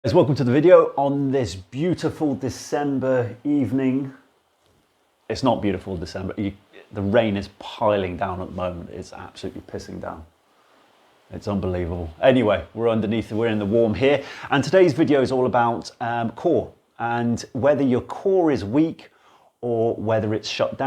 Guys, welcome to the video on this beautiful December evening. It's not beautiful December. The rain is piling down at the moment. It's absolutely pissing down. It's unbelievable. Anyway, we're in the warm here. And today's video is all about core and whether your core is weak or whether it's just shut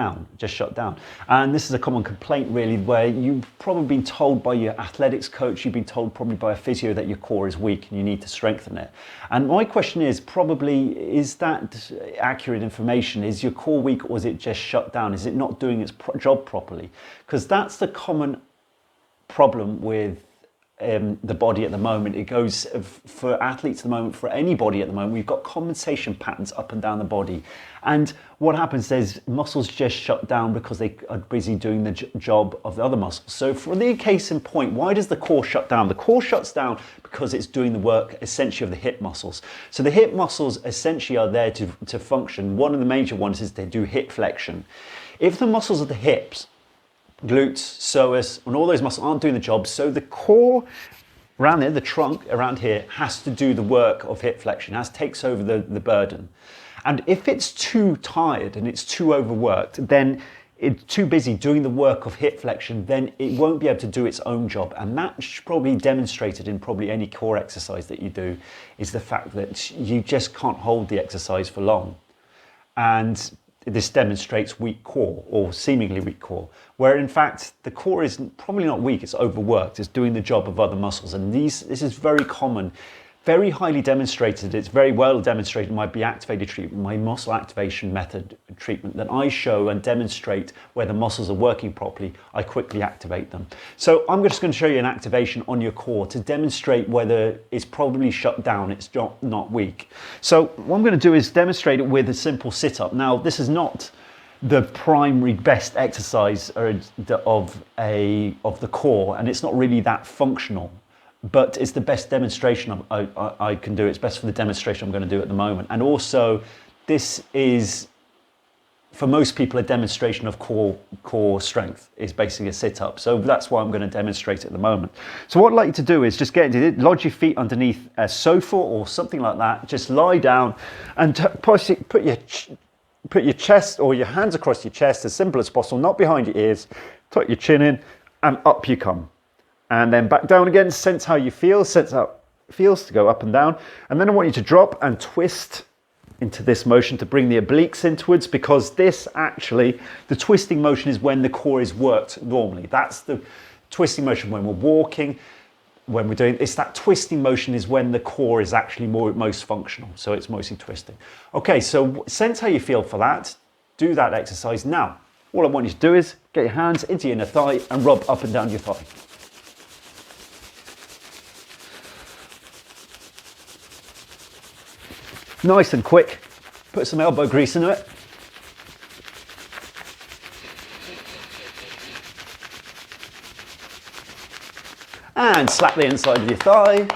down. And this is a common complaint really, where you've probably been told by your athletics coach, you've been told probably by a physio that your core is weak and you need to strengthen it. And my question is is that accurate information? Is your core weak or is it just shut down? Is it not doing its job properly? Because that's the common problem with the body at the moment. It goes for athletes at the moment, for anybody at the moment, we've got compensation patterns up and down the body. And what happens is muscles just shut down because they are busy doing the job of the other muscles. So for the case in point, why does the core shut down? The core shuts down because it's doing the work essentially of the hip muscles. So the hip muscles essentially are there to function. One of the major ones is they do hip flexion. If the muscles of the hips, glutes, psoas, and all those muscles aren't doing the job, so the core around there, the trunk around here, has to do the work of hip flexion, takes over the burden. And if it's too tired and it's too overworked, then it's too busy doing the work of hip flexion, then it won't be able to do its own job. And that's probably demonstrated in probably any core exercise that you do, is the fact that you just can't hold the exercise for long. And this demonstrates weak core, or seemingly weak core, where in fact the core is probably not weak, it's overworked, it's doing the job of other muscles. And this is very common, very highly demonstrated. It's very well demonstrated in my Be Activated treatment, my muscle activation method treatment, that I show and demonstrate where the muscles are working properly, I quickly activate them. So I'm just going to show you an activation on your core to demonstrate whether it's probably shut down, it's not weak. So what I'm going to do is demonstrate it with a simple sit-up. Now, this is not the primary best exercise of the core, and it's not really that functional, but it's the best demonstration I can do. It's best for the demonstration I'm going to do at the moment. And also, this is, for most people, a demonstration of core strength. Is basically a sit-up. So that's why I'm going to demonstrate it at the moment. So what I'd like you to do is just get into it, lodge your feet underneath a sofa or something like that. Just lie down and put your chest or your hands across your chest, as simple as possible, not behind your ears. Tuck your chin in and up you come. And then back down again, sense how you feel, sense how it feels to go up and down. And then I want you to drop and twist into this motion to bring the obliques inwards, because this actually, the twisting motion is when the core is worked normally. That's the twisting motion when we're walking, when we're doing, it's that twisting motion is when the core is actually most functional. So it's mostly twisting. Okay, so sense how you feel for that. Do that exercise. Now, all I want you to do is get your hands into your inner thigh and rub up and down your thigh. Nice and quick. Put some elbow grease into it. And slap the inside of your thigh.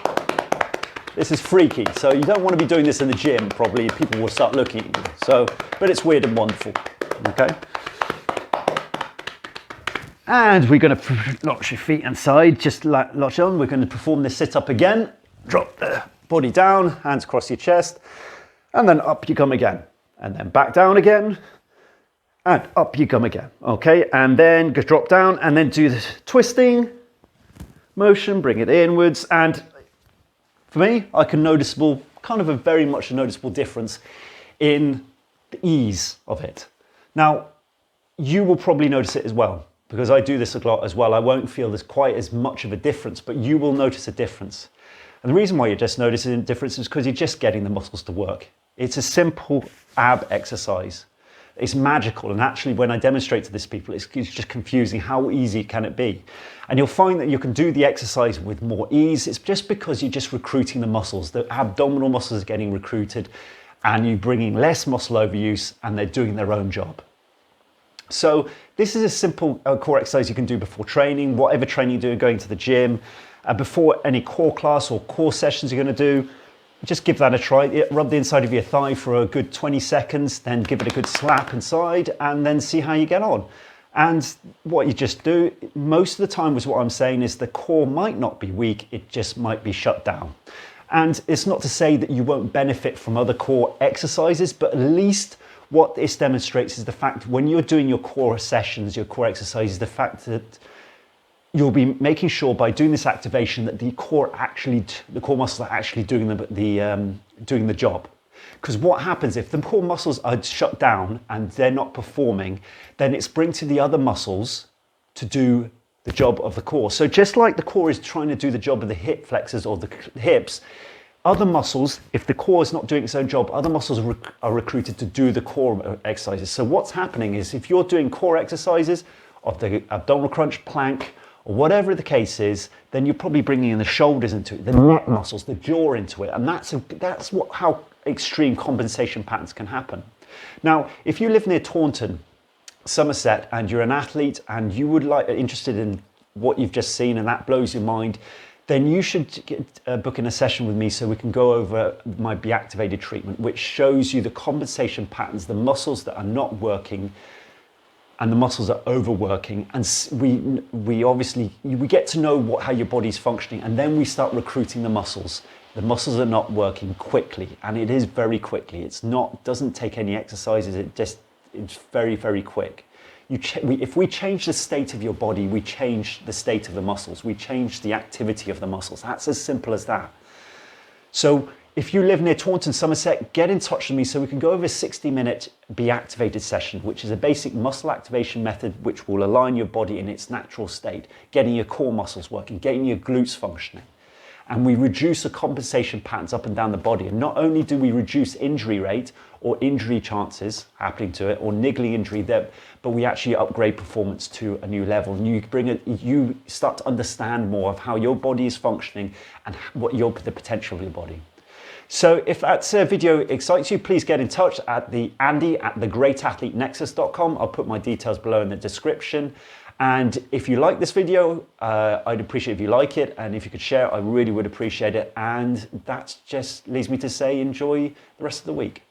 This is freaky, so you don't want to be doing this in the gym, probably. People will start looking at you. So, but it's weird and wonderful, okay? And we're going to lock your feet inside, just latch on. We're going to perform this sit-up again. Drop the body down, hands across your chest. And then up you come again, and then back down again, and up you come again, okay? And then just drop down, and then do the twisting motion, bring it inwards, and for me, I can very much a noticeable difference in the ease of it. Now, you will probably notice it as well, because I do this a lot as well. I won't feel there's quite as much of a difference, but you will notice a difference. And the reason why you're just noticing a difference is because you're just getting the muscles to work. It's a simple ab exercise. It's magical. And actually, when I demonstrate to this people, it's just confusing. How easy can it be? And you'll find that you can do the exercise with more ease. It's just because you're just recruiting the muscles. The abdominal muscles are getting recruited, and you're bringing less muscle overuse, and they're doing their own job. So this is a simple core exercise you can do before training, whatever training you do, going to the gym, before any core class or core sessions you're going to do. Just give that a try. Rub the inside of your thigh for a good 20 seconds, then give it a good slap inside, and then see how you get on. And what you just do, most of the time was what I'm saying is the core might not be weak, it just might be shut down. And it's not to say that you won't benefit from other core exercises, but at least what this demonstrates is the fact when you're doing your core sessions, your core exercises, the fact that you'll be making sure by doing this activation that the core muscles are actually doing the job. Because what happens if the core muscles are shut down and they're not performing, then it's bring to the other muscles to do the job of the core. So just like the core is trying to do the job of the hip flexors or the hips, other muscles, if the core is not doing its own job, other muscles are recruited to do the core exercises. So what's happening is if you're doing core exercises of the abdominal crunch, plank, or whatever the case is, then you're probably bringing in the shoulders into it, the neck muscles, the jaw into it. And that's how extreme compensation patterns can happen. Now, if you live near Taunton, Somerset, and you're an athlete and you would interested in what you've just seen and that blows your mind, then you should book in a session with me so we can go over my Be Activated treatment, which shows you the compensation patterns, the muscles that are not working and the muscles are overworking. And we obviously get to know how your body's functioning, and then we start recruiting the muscles. The muscles are not working quickly, and it is very quickly. Doesn't take any exercises. It's very, very quick. If we change the state of your body, we change the state of the muscles. We change the activity of the muscles. That's as simple as that. So if you live near Taunton, Somerset, get in touch with me so we can go over a 60-minute Be Activated session, which is a basic muscle activation method which will align your body in its natural state, getting your core muscles working, getting your glutes functioning. And we reduce the compensation patterns up and down the body. And not only do we reduce injury rate or injury chances happening to it or niggling injury, but we actually upgrade performance to a new level. And you start to understand more of how your body is functioning and what the potential of your body. So if that video excites you, please get in touch at Andy@thegreatathletenexus.com. I'll put my details below in the description. And if you like this video, I'd appreciate if you like it, and if you could share, I really would appreciate it. And that just leads me to say enjoy the rest of the week.